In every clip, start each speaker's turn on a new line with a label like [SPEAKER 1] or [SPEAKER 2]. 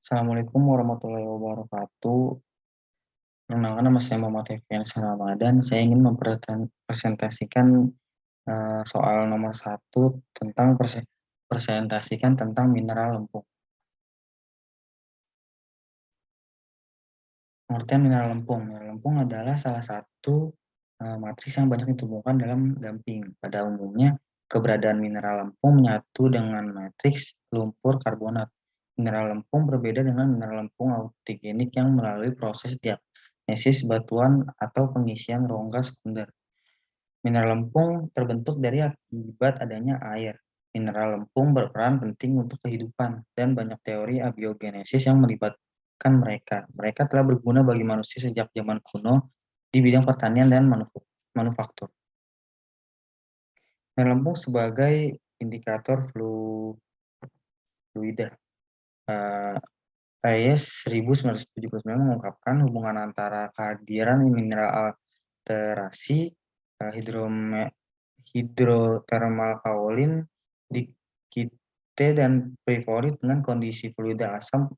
[SPEAKER 1] Assalamualaikum warahmatullahi wabarakatuh. Perkenalkan nama saya Muhammad Efriansyah Ramadan. Saya ingin mempresentasikan soal nomor satu tentang presentasikan tentang mineral lempung. Pengertian mineral lempung. Mineral lempung adalah salah satu matriks yang banyak ditemukan dalam gamping. Pada umumnya, keberadaan mineral lempung menyatu dengan matriks lumpur karbonat. Mineral lempung berbeda dengan mineral lempung autogenik yang melalui proses diagnesis batuan atau pengisian rongga sekunder. Mineral lempung terbentuk dari akibat adanya air. Mineral lempung berperan penting untuk kehidupan dan banyak teori abiogenesis yang melibatkan mereka. Mereka telah berguna bagi manusia sejak zaman kuno di bidang pertanian dan manufaktur. Mineral lempung sebagai indikator fluida. Reyes 1979 mengungkapkan hubungan antara kehadiran mineral alterasi hidrotermal kaolin di kite dan periforit dengan kondisi fluida asam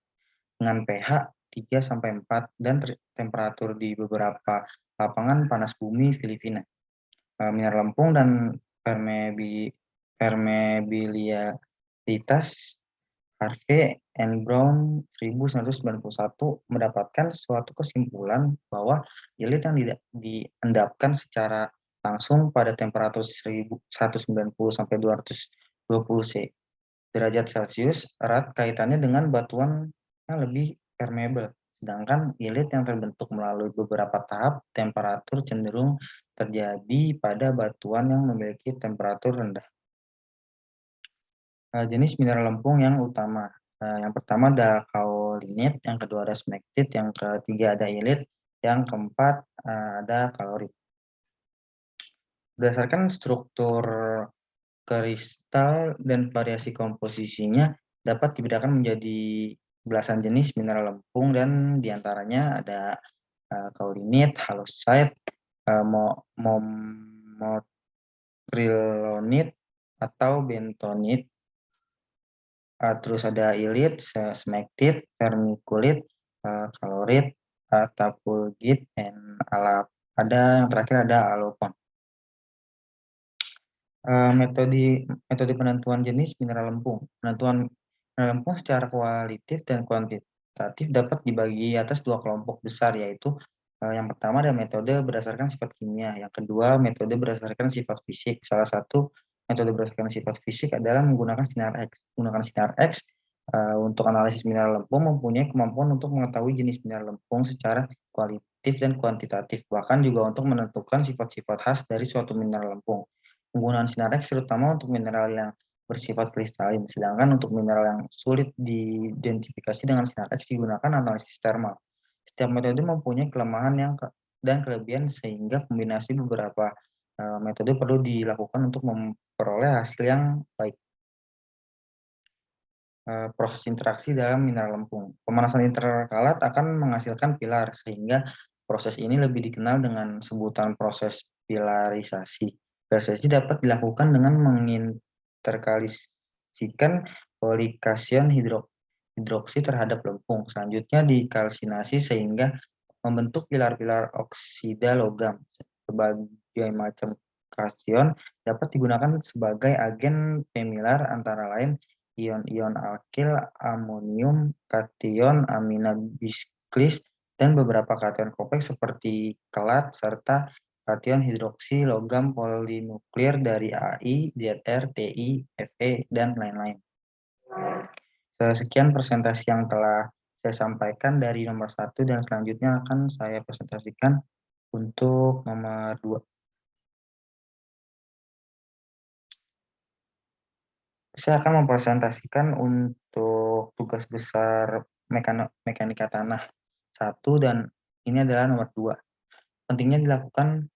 [SPEAKER 1] dengan pH 3-4 dan temperatur di beberapa lapangan panas bumi Filipina. Mineral lempung dan permeabilitas Harvey and Brown 1991 mendapatkan suatu kesimpulan bahwa ilit yang diendapkan secara langsung pada temperatur 190 sampai 220 derajat Celcius erat kaitannya dengan batuan yang lebih permeable, sedangkan ilit yang terbentuk melalui beberapa tahap temperatur cenderung terjadi pada batuan yang memiliki temperatur rendah. Jenis mineral lempung yang utama. Yang pertama ada kaolinit, yang kedua ada smektit, yang ketiga ada ilit, yang keempat ada kalorit. Berdasarkan struktur kristal dan variasi komposisinya dapat dibedakan menjadi belasan jenis mineral lempung dan diantaranya ada kaolinit, halosite, momotrilonit atau bentonit. Terus ada ilit, smektit, vermiculit, kalorit, tapulgit, dan ada yang terakhir ada alopon. Metode penentuan jenis mineral lempung. Penentuan mineral lempung secara kualitatif dan kuantitatif dapat dibagi atas dua kelompok besar, yaitu yang pertama ada metode berdasarkan sifat kimia, yang kedua metode berdasarkan sifat fisik. Salah satu metode berdasarkan sifat fisik adalah menggunakan sinar X. Menggunakan sinar X untuk analisis mineral lempung mempunyai kemampuan untuk mengetahui jenis mineral lempung secara kualitatif dan kuantitatif, bahkan juga untuk menentukan sifat-sifat khas dari suatu mineral lempung. Penggunaan sinar X terutama untuk mineral yang bersifat kristalin, sedangkan untuk mineral yang sulit diidentifikasi dengan sinar X digunakan analisis termal. Setiap metode mempunyai kelemahan dan kelebihan sehingga kombinasi beberapa metode perlu dilakukan untuk memperoleh hasil yang baik. Proses interaksi dalam mineral lempung. Pemanasan interkalat akan menghasilkan pilar, sehingga proses ini lebih dikenal dengan sebutan proses pilarisasi. Pilarisasi dapat dilakukan dengan menginterkalisikan polikation hidroksi terhadap lempung. Selanjutnya dikalsinasi sehingga membentuk pilar-pilar oksida logam. Berbagai macam kation dapat digunakan sebagai agen pemilar antara lain ion-ion alkil, amonium, kation amina bisklis, dan beberapa kation kompleks seperti kelat serta kation hidroksi logam polinuklir dari AI, ZR, TI, Fe, dan lain-lain. Sekian presentasi yang telah saya sampaikan dari nomor 1 dan selanjutnya akan saya presentasikan untuk nomor 2. Saya akan mempresentasikan untuk tugas besar mekanika tanah 1 dan ini adalah nomor 2. Pentingnya dilakukan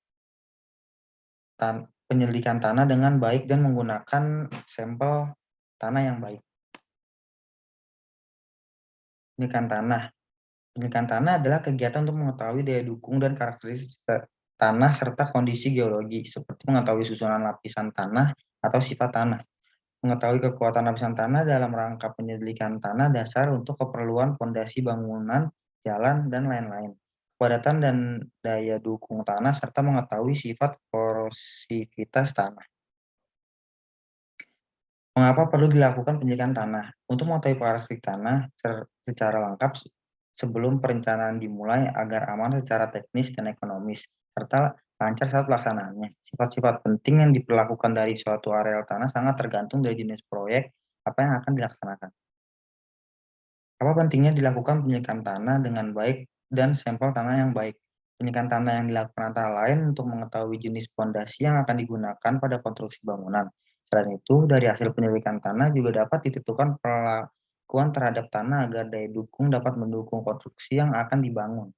[SPEAKER 1] penyelidikan tanah dengan baik dan menggunakan sampel tanah yang baik. Penyelidikan tanah. Penyelidikan tanah adalah kegiatan untuk mengetahui daya dukung dan karakteristik tanah serta kondisi geologi, seperti mengetahui susunan lapisan tanah atau sifat tanah. Mengetahui kekuatan lapisan tanah dalam rangka penyelidikan tanah dasar untuk keperluan fondasi bangunan, jalan, dan lain-lain. Kepadatan dan daya dukung tanah serta mengetahui sifat korosivitas tanah. Mengapa perlu dilakukan penyelidikan tanah? Untuk mengetahui karakteristik tanah secara lengkap sebelum perencanaan dimulai agar aman secara teknis dan ekonomis, serta lancar saat pelaksanaannya. Sifat-sifat penting yang diperlakukan dari suatu areal tanah sangat tergantung dari jenis proyek apa yang akan dilaksanakan. Apa pentingnya dilakukan penyelidikan tanah dengan baik dan sampel tanah yang baik? Penyelidikan tanah yang dilakukan antara lain untuk mengetahui jenis fondasi yang akan digunakan pada konstruksi bangunan. Selain itu, dari hasil penyelidikan tanah juga dapat ditentukan perlakuan terhadap tanah agar daya dukung dapat mendukung konstruksi yang akan dibangun.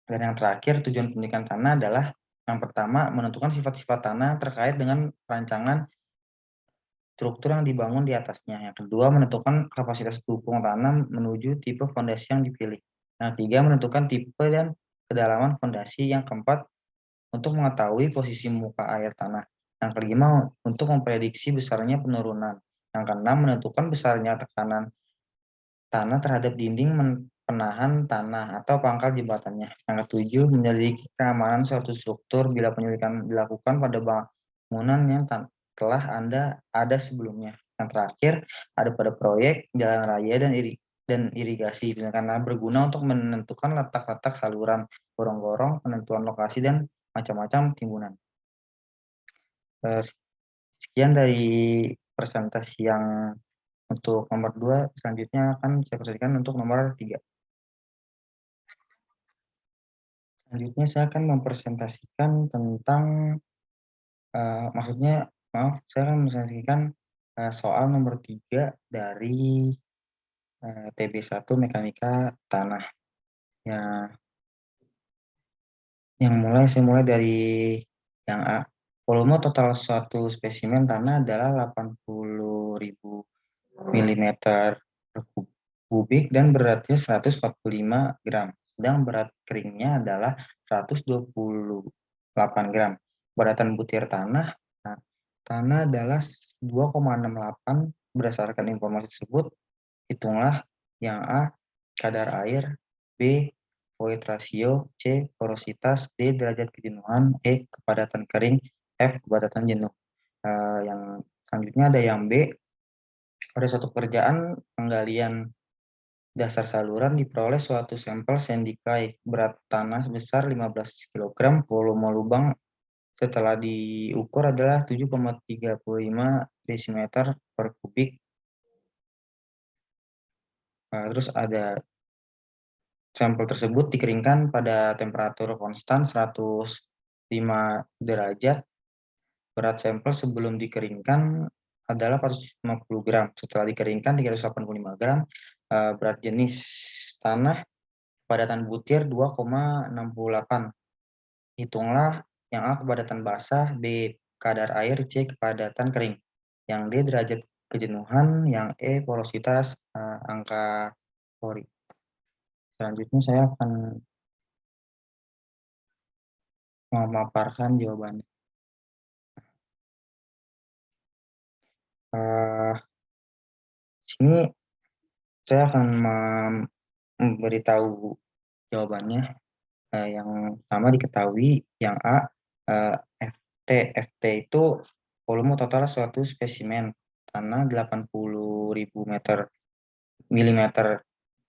[SPEAKER 1] Dan yang terakhir, tujuan penyelidikan tanah adalah yang pertama, menentukan sifat-sifat tanah terkait dengan rancangan struktur yang dibangun di atasnya. Yang kedua, menentukan kapasitas dukung tanam menuju tipe fondasi yang dipilih. Yang ketiga, menentukan tipe dan kedalaman fondasi. Yang keempat, untuk mengetahui posisi muka air tanah. Yang kelima, untuk memprediksi besarnya penurunan. Yang keenam, menentukan besarnya tekanan tanah terhadap dinding penahan tanah atau pangkal jembatannya. Yang ketujuh, menyelidiki keamanan suatu struktur bila penyelidikan dilakukan pada bangunan yang telah ada sebelumnya. Yang terakhir, ada pada proyek, jalan raya, dan irigasi, karena berguna untuk menentukan letak-letak saluran, gorong-gorong, penentuan lokasi, dan macam-macam timbunan. Sekian dari presentasi yang untuk nomor 2, selanjutnya akan saya presentasikan untuk nomor 3. Selanjutnya saya akan mempresentasikan tentang, saya akan mempresentasikan soal nomor 3 dari TB1 Mekanika Tanah. Ya, saya mulai dari yang A. Volume total suatu spesimen tanah adalah 80.000 mm per kubik dan beratnya 145 gram. Sedang berat keringnya adalah 128 gram. Kepadatan butir tanah, adalah 2,68. Berdasarkan informasi tersebut, hitunglah yang A, kadar air, B, void ratio, C, porositas, D, derajat kejenuhan, E, kepadatan kering, F, kepadatan jenuh. Yang selanjutnya ada yang B, pada suatu pekerjaan penggalian dasar saluran diperoleh suatu sampel sendikai berat tanah sebesar 15 kg, volume lubang setelah diukur adalah 7,35 desimeter per kubik. Terus ada sampel tersebut dikeringkan pada temperatur konstan 105 derajat. Berat sampel sebelum dikeringkan adalah 450 gram. Setelah dikeringkan 385 gram. Berat jenis tanah, kepadatan butir 2,68. Hitunglah yang A, kepadatan basah, B, kadar air, C, kepadatan kering. Yang D, derajat kejenuhan, yang E, porositas, angka pori. Selanjutnya saya akan memaparkan jawabannya. Sini saya akan memberitahu jawabannya. Yang pertama diketahui yang A, FT. FT itu volume total suatu spesimen tanah 80.000 milimeter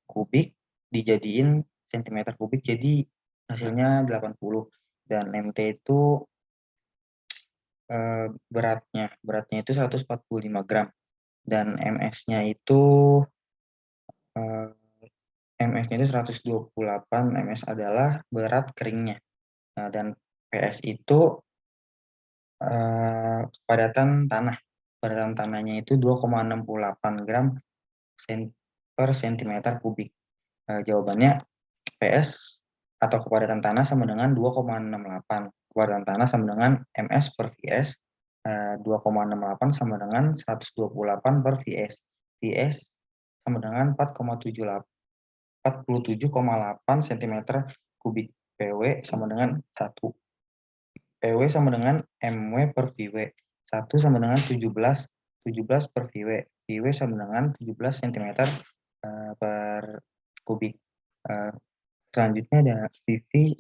[SPEAKER 1] kubik dijadiin sentimeter kubik, jadi hasilnya 80. Dan MT itu beratnya itu 145 gram, dan MS-nya itu 128 ms adalah berat keringnya. Dan PS itu kepadatan tanah. Kepadatan tanahnya itu 2,68 gram per sentimeter kubik. Jawabannya PS atau kepadatan tanah sama dengan 2,68. Kepadatan tanah sama dengan MS per VS. 2,68 sama dengan 128 per VS. VS sama dengan 47,8 cm kubik. PW sama dengan 1. PW sama dengan MW per VW. 1 sama dengan 17 17 per VW. VW sama dengan 17 cm per kubik. Selanjutnya ada VV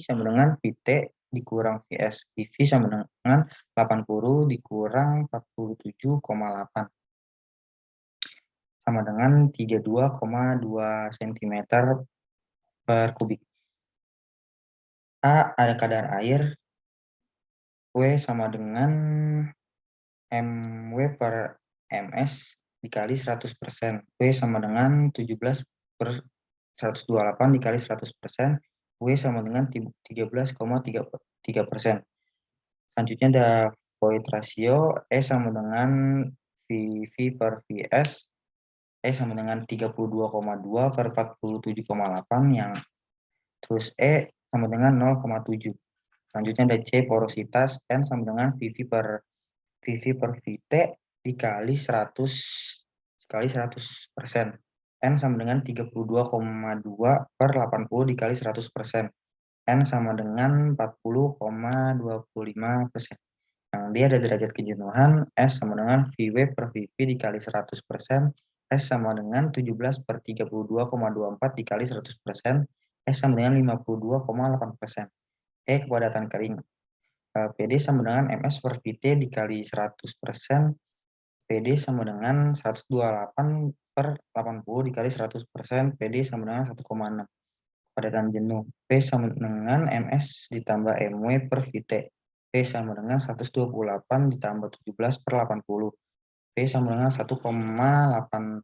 [SPEAKER 1] sama dengan VT dikurang VS. VV sama dengan 80 dikurang 47,8 sama dengan 32,2 cm per kubik. A ada kadar air, W sama dengan MW per MS dikali 100%. W sama dengan 17 per 128 dikali 100%. W sama dengan 13,3%. Selanjutnya ada void ratio, E sama dengan VV per VS, E sama dengan 32,2 per 47,8 yang terus E sama dengan 0,7. Selanjutnya ada C porositas, N sama dengan VV per VT dikali 100 kali 100%. N sama dengan 32,2 per 80 dikali 100%. N sama dengan 40,25%. Yang D ada derajat kejenuhan, S sama dengan VW per VV dikali 100%, S sama dengan 17 per 32,24 dikali 100%, S sama dengan 52,8%. E kepadatan kering, PD sama dengan MS per VT dikali 100%, PD sama dengan 128 per 80 dikali 100%, PD sama dengan 1,6. Kepadatan jenuh, P sama dengan MS ditambah MW per VT. P sama dengan 128 ditambah 17 per 80. P sama dengan 1,81.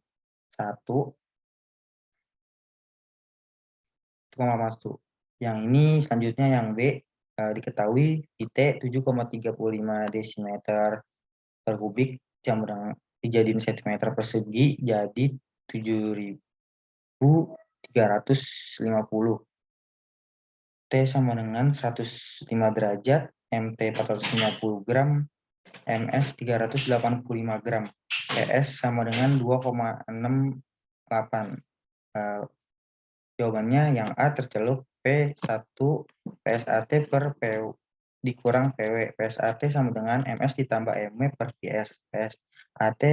[SPEAKER 1] Yang ini selanjutnya yang B, diketahui VT 7,35 desimeter per kubik jam dijadiin cm persegi jadi 7.350. T sama dengan 105 derajat, MT 450 gram, MS 385 gram, PS sama dengan 2,68. Jawabannya yang A tercelup P1 PSAT per PU dikurang PW. PSAT sama dengan MS ditambah MW per VS. PSAT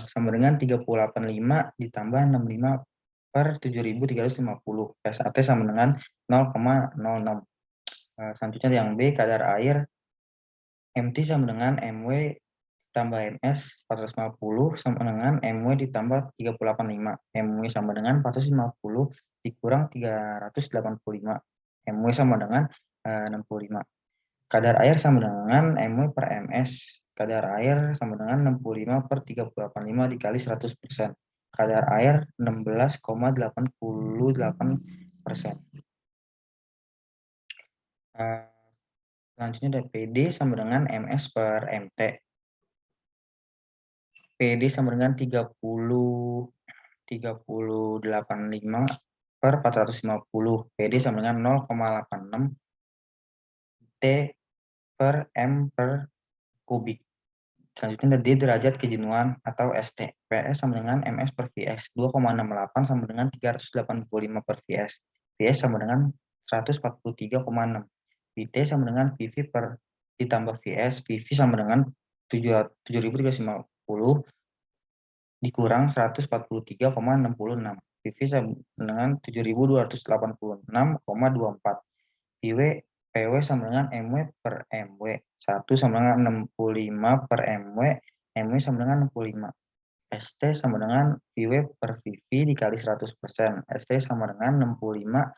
[SPEAKER 1] sama dengan 385 ditambah 65 per 7.350. PSAT sama dengan 0,06. Selanjutnya yang B, kadar air MT sama dengan MW tambah MS 450 sama dengan MW ditambah 385. MW sama dengan 450 dikurang 385. MW sama dengan 65. Kadar air sama dengan MW per MS. Kadar air sama dengan 65 per 385 dikali 100%. Kadar air 16,88%. Selanjutnya ada PD sama dengan MS per MT. PD sama dengan 30,85 per 450. PD sama dengan 0,86 T per M per kubik. Selanjutnya ada D derajat kejenuhan atau ST. PS sama dengan MS per VS. 2,68 sama dengan 385 per VS. VS sama dengan 143,6. VT sama dengan VV per ditambah VS. VV sama dengan 7.350 dikurang 143,66. PV sama dengan 7.286,24. PW PW sama dengan MW per MW. 1 sama dengan 65 per MW. MW sama dengan 65. ST sama dengan PW per VV dikali 100%. ST sama dengan 65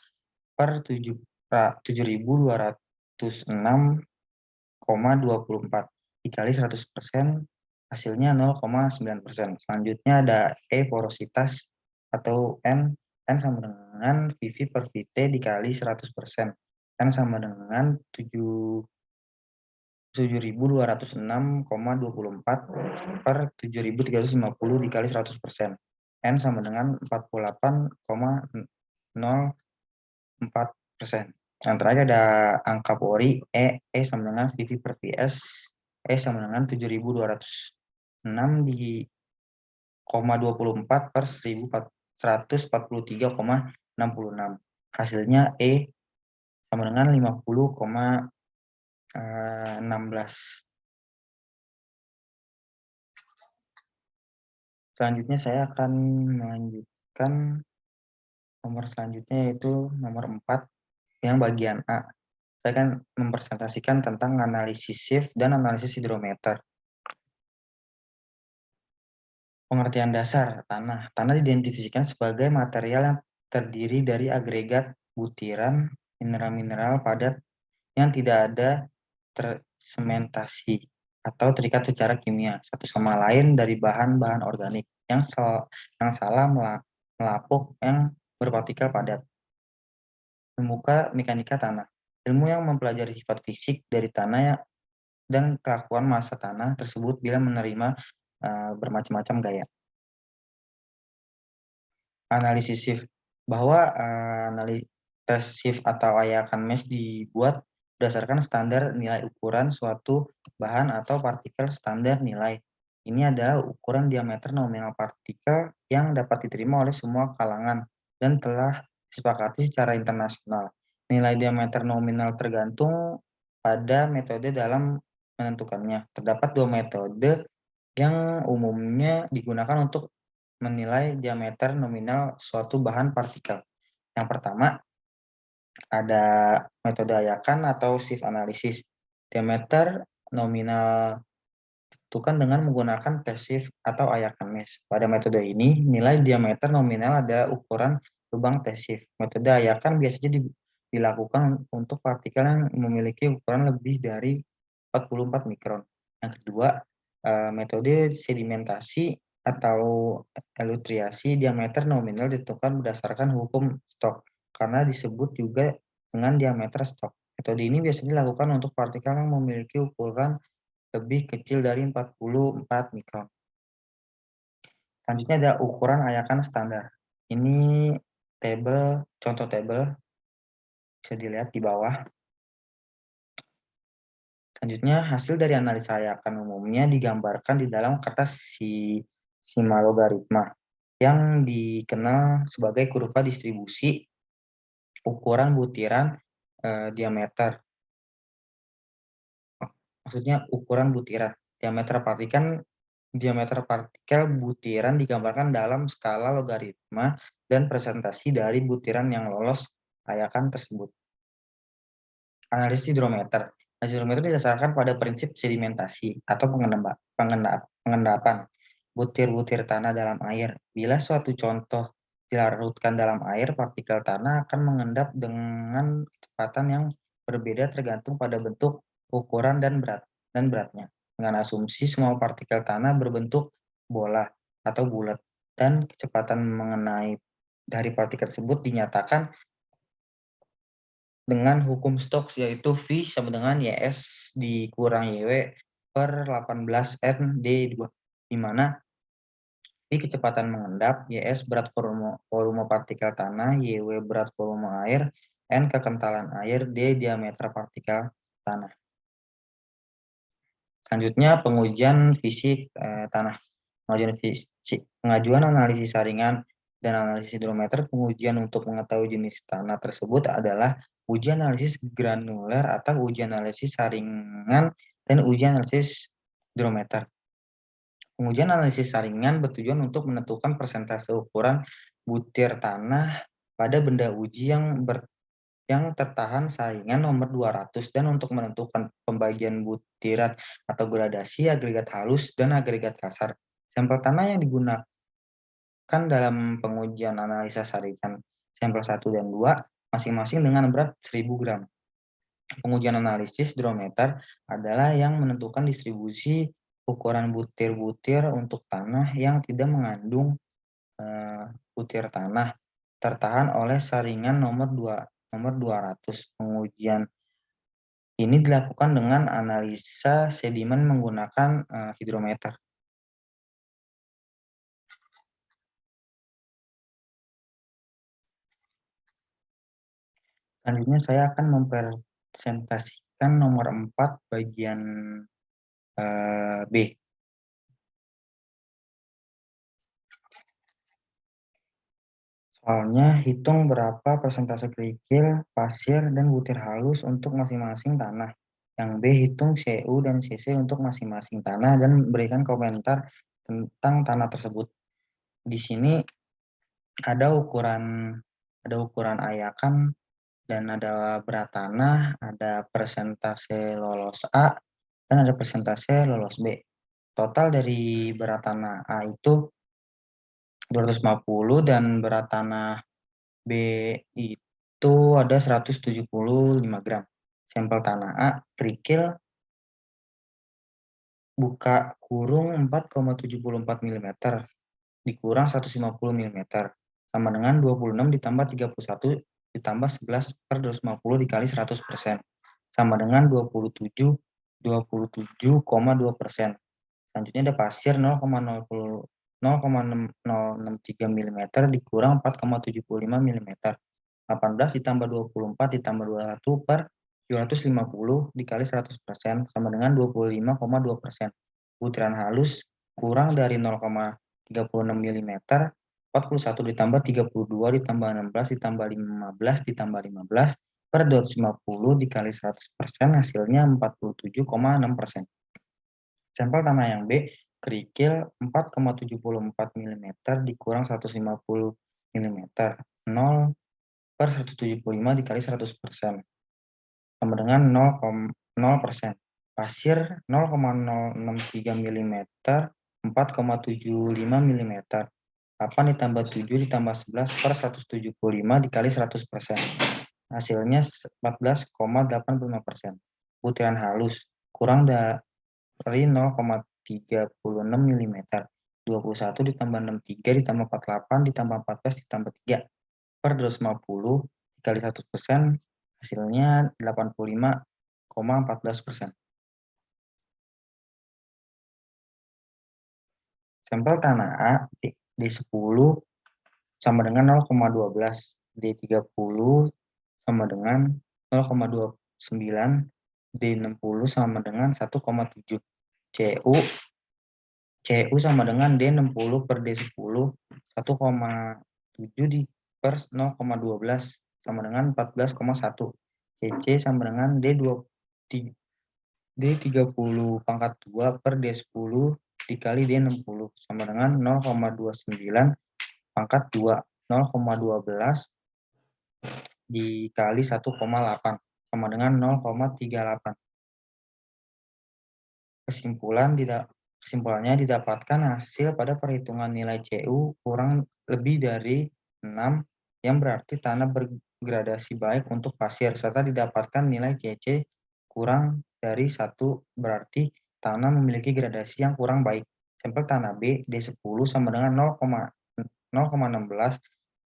[SPEAKER 1] per 7.206,24 dikali 100%. Hasilnya 0,9%. Selanjutnya ada E porositas atau N sama dengan VV per VT dikali 100%. N sama dengan 7.206,24 per 7.350 dikali 100%. N sama dengan 48,04%. Yang terakhir ada angka Pori E sama dengan VV per VS. E sama dengan 7.206 di 0,24 per 143,66. Hasilnya E sama dengan 50,16. Selanjutnya saya akan melanjutkan nomor selanjutnya yaitu nomor 4 yang bagian A. Saya akan mempresentasikan tentang analisis shift dan analisis hidrometer. Pengertian dasar tanah. Tanah diidentifikasikan sebagai material yang terdiri dari agregat, butiran, mineral-mineral padat yang tidak ada tersementasi atau terikat secara kimia satu sama lain dari bahan-bahan organik yang salah melapuk yang berpartikel padat. Membuka mekanika tanah. Ilmu yang mempelajari sifat fisik dari tanah dan kelakuan massa tanah tersebut bila menerima bermacam-macam gaya. Analisis shift bahwa analisis shift atau ayakan mesh dibuat berdasarkan standar nilai ukuran suatu bahan atau partikel standar nilai. Ini adalah ukuran diameter nominal partikel yang dapat diterima oleh semua kalangan dan telah disepakati secara internasional. Nilai diameter nominal tergantung pada metode dalam menentukannya. Terdapat dua metode yang umumnya digunakan untuk menilai diameter nominal suatu bahan partikel. Yang pertama, ada metode ayakan atau shift analysis. Diameter nominal ditentukan dengan menggunakan passive atau ayakan mesh. Pada metode ini, nilai diameter nominal adalah ukuran lubang passive. Metode ayakan biasanya dilakukan untuk partikel yang memiliki ukuran lebih dari 44 mikron. Yang kedua, metode sedimentasi atau elutriasi diameter nominal ditentukan berdasarkan hukum Stokes karena disebut juga dengan diameter Stokes. Metode ini biasanya dilakukan untuk partikel yang memiliki ukuran lebih kecil dari 44 mikron. Selanjutnya ada ukuran ayakan standar. Ini contoh tabel bisa dilihat di bawah. Selanjutnya, hasil dari analisa ayakan umumnya digambarkan di dalam kertas simalogaritma yang dikenal sebagai kurva distribusi ukuran butiran diameter. Maksudnya ukuran butiran. Diameter partikel butiran digambarkan dalam skala logaritma dan presentasi dari butiran yang lolos ayakan tersebut. Analisis hidrometer. Analisis hidrometer didasarkan pada prinsip sedimentasi atau pengendapan butir-butir tanah dalam air. Bila suatu contoh dilarutkan dalam air, partikel tanah akan mengendap dengan kecepatan yang berbeda tergantung pada bentuk, ukuran, dan beratnya. Dengan asumsi semua partikel tanah berbentuk bola atau bulat dan kecepatan mengenai dari partikel tersebut dinyatakan dengan hukum Stokes yaitu V sama dengan YS dikurang YW per 18 N D2, di mana V kecepatan mengendap, YS berat volume partikel tanah, YW berat volume air, N kekentalan air, D diameter partikel tanah. Selanjutnya pengujian fisik tanah. Pengajuan analisis saringan dan analisis hidrometer. Pengujian untuk mengetahui jenis tanah tersebut adalah uji analisis granuler atau uji analisis saringan dan uji analisis hidrometer. Pengujian analisis saringan bertujuan untuk menentukan persentase ukuran butir tanah pada benda uji yang tertahan saringan nomor 200 dan untuk menentukan pembagian butiran atau gradasi agregat halus dan agregat kasar. Sampel tanah yang digunakan dalam pengujian analisa saringan sampel 1 dan 2 masing-masing dengan berat 1000 gram. Pengujian analisis hidrometer adalah yang menentukan distribusi ukuran butir-butir untuk tanah yang tidak mengandung butir tanah tertahan oleh saringan nomor 200. Pengujian ini dilakukan dengan analisa sedimen menggunakan hidrometer. Selanjutnya saya akan mempresentasikan nomor 4 bagian B. Soalnya hitung berapa persentase kerikil, pasir, dan butir halus untuk masing-masing tanah. Yang B hitung CU dan CC untuk masing-masing tanah dan berikan komentar tentang tanah tersebut. Di sini ada ukuran ayakan dan ada berat tanah, ada persentase lolos A, dan ada persentase lolos B. Total dari berat tanah A itu 250 dan berat tanah B itu ada 175 gram. Sampel tanah A, kerikil, buka kurung 4,74 mm dikurang 150 mm sama dengan 26 ditambah 31 ditambah 11 per 250 dikali 100% sama dengan 27,2%. Selanjutnya ada pasir 0,663 mm dikurang 4,75 mm. 18 ditambah 24 ditambah 21 per 250 dikali 100% sama dengan 25,2%. Butiran halus kurang dari 0,36 mm, 41 ditambah 32 ditambah 16 ditambah 15 ditambah 15 per 250 dikali 100% hasilnya 47,6%. Sampel tanah yang B, kerikil 4,74 mm dikurang 150 mm, 0 per 175 dikali 100% sama dengan 0,0%. Pasir 0,063 mm, 4,75 mm. 8 ditambah 7 ditambah 11 per 175 dikali 100%. Hasilnya 14,85%. Butiran halus kurang dari 0,36 mm. 21 ditambah 63 ditambah 48 ditambah 14 ditambah 3 per 250 dikali 100% hasilnya 85,14%. Sampel tanah A D10 sama dengan 0,12, D30 sama dengan 0,29, D60 sama dengan 1,7, CU sama dengan D60 per D10 1,7 per 0,12 sama dengan 14,1, CC sama dengan D30 pangkat 2 per D10 dikali D60 sama dengan 0,29 pangkat 2, 0,12 dikali 1,8 sama dengan 0,38. Kesimpulannya didapatkan hasil pada perhitungan nilai CU kurang lebih dari 6 yang berarti tanah bergradasi baik untuk pasir serta didapatkan nilai CC kurang dari 1 berarti tanah memiliki gradasi yang kurang baik. Sampel tanah B D10 sama dengan 0,16,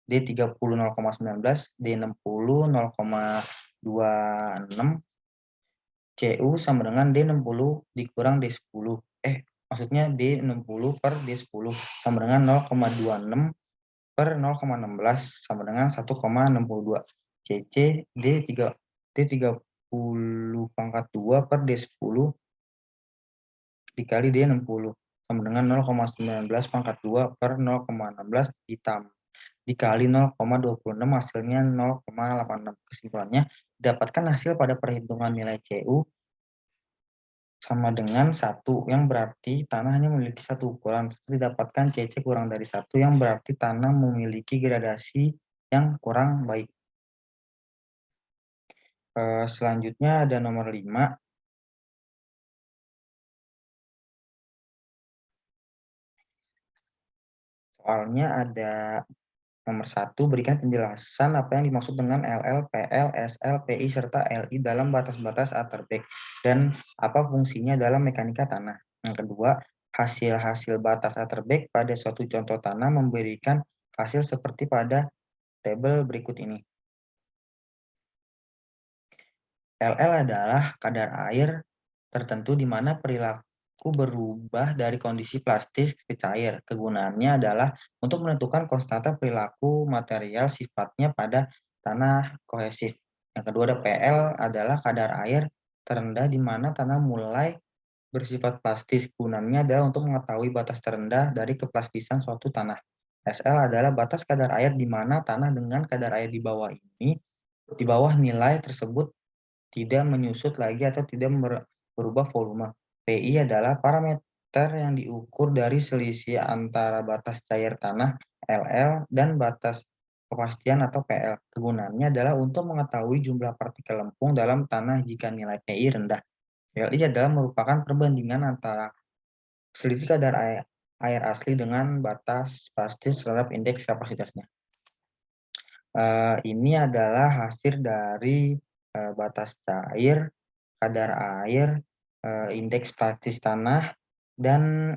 [SPEAKER 1] D30 0,19, D60 0,26, CU sama dengan D60 dikurang D10. Maksudnya D60 per D10 sama dengan 0,26 per 0,16 sama dengan 1,62. CC D30 pangkat 2 per D10 dikali D60 sama dengan 0,19 pangkat 2 per 0,16 dikali 0,26 hasilnya 0,86. Kesimpulannya, dapatkan hasil pada perhitungan nilai CU sama dengan 1 yang berarti tanah hanya memiliki satu ukuran. Didapatkan CC kurang dari 1 yang berarti tanah memiliki gradasi yang kurang baik. Selanjutnya ada nomor 5. Soalnya ada nomor 1, berikan penjelasan apa yang dimaksud dengan LL, PL, SL, PI, serta LI dalam batas-batas Atterbeck dan apa fungsinya dalam mekanika tanah. Yang kedua, hasil-hasil batas Atterbeck pada suatu contoh tanah memberikan hasil seperti pada tabel berikut ini. LL adalah kadar air tertentu di mana perilaku berubah dari kondisi plastis ke cair. Kegunaannya adalah untuk menentukan konstanta perilaku material sifatnya pada tanah kohesif. Yang kedua ada PL adalah kadar air terendah di mana tanah mulai bersifat plastis. Gunanya adalah untuk mengetahui batas terendah dari keplastisan suatu tanah. SL adalah batas kadar air di mana tanah dengan kadar air di bawah nilai tersebut tidak menyusut lagi atau tidak berubah volume. PI adalah parameter parameter yang diukur dari selisih antara batas cair tanah LL dan batas kepastian atau PL. Kegunaannya adalah untuk mengetahui jumlah partikel lempung dalam tanah jika nilai PI rendah. PLI adalah merupakan perbandingan antara selisih kadar air asli dengan batas pasti terhadap indeks kapasitasnya. Ini adalah hasil dari batas cair, kadar air, indeks praktis tanah, dan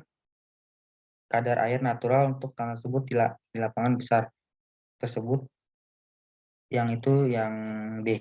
[SPEAKER 1] kadar air natural untuk tanah tersebut di lapangan besar tersebut, yang D.